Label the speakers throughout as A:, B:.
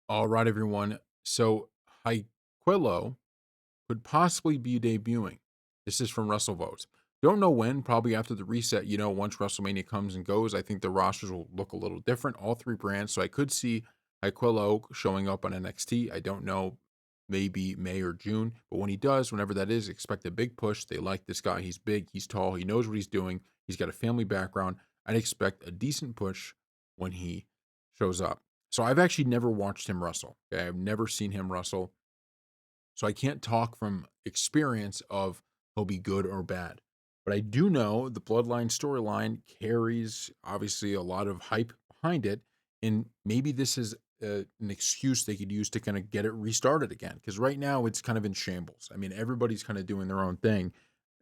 A: All right, everyone. So Haquillo could possibly be debuting. This is from WrestleVotes. Don't know when, probably after the reset, once WrestleMania comes and goes, I think the rosters will look a little different, all three brands. So I could see Haquillo showing up on NXT. I don't know, maybe May or June. But when he does, whenever that is, expect a big push. They like this guy. He's big, he's tall, he knows what he's doing. He's got a family background. I'd expect a decent push when he shows up. So I've actually never watched him wrestle. Okay? I've never seen him wrestle. So I can't talk from experience of he'll be good or bad. But I do know the Bloodline storyline carries obviously a lot of hype behind it. And maybe this is an excuse they could use to kind of get it restarted again. Because right now it's kind of in shambles. I mean, everybody's kind of doing their own thing.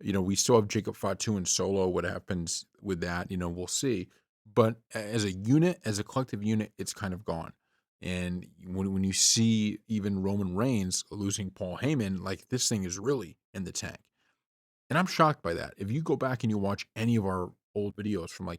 A: We still have Jacob Fatu and Solo. What happens with that, we'll see. But as a unit, as a collective unit, it's kind of gone. And when you see even Roman Reigns losing Paul Heyman, like this thing is really in the tank. And I'm shocked by that. If you go back and you watch any of our old videos from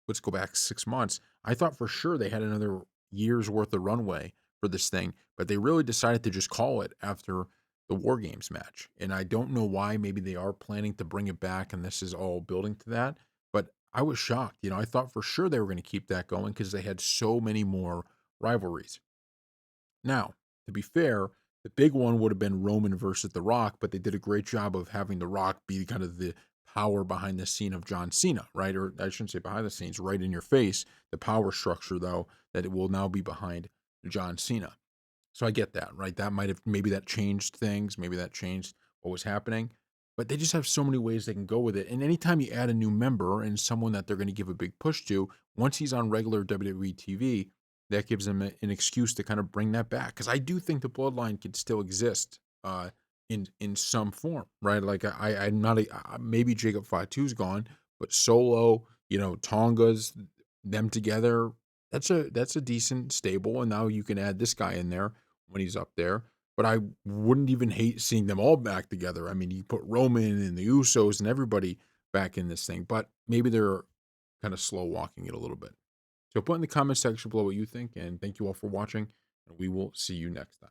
A: let's go back 6 months, I thought for sure they had another year's worth of runway for this thing, but they really decided to just call it after the War Games match. And I don't know why. Maybe they are planning to bring it back and this is all building to that. But I was shocked. I thought for sure they were going to keep that going because they had so many more rivalries. Now, to be fair, the big one would have been Roman versus The Rock, but they did a great job of having The Rock be kind of the power behind the scene of John Cena, right? Or I shouldn't say behind the scenes, right in your face. The power structure, though, that it will now be behind John Cena. So I get that, right? That might have maybe that changed things, maybe that changed what was happening. But they just have so many ways they can go with it. And anytime you add a new member and someone that they're going to give a big push to, once he's on regular WWE TV, that gives them an excuse to kind of bring that back. Because I do think the bloodline could still exist in some form, right? Like I'm not maybe Jacob Fatu's gone, but Solo, Tonga's them together. That's a decent stable, and now you can add this guy in there when he's up there. But I wouldn't even hate seeing them all back together. I mean, you put Roman and the Usos and everybody back in this thing, but maybe they're kind of slow walking it a little bit. So put in the comment section below what you think, and thank you all for watching, and we will see you next time.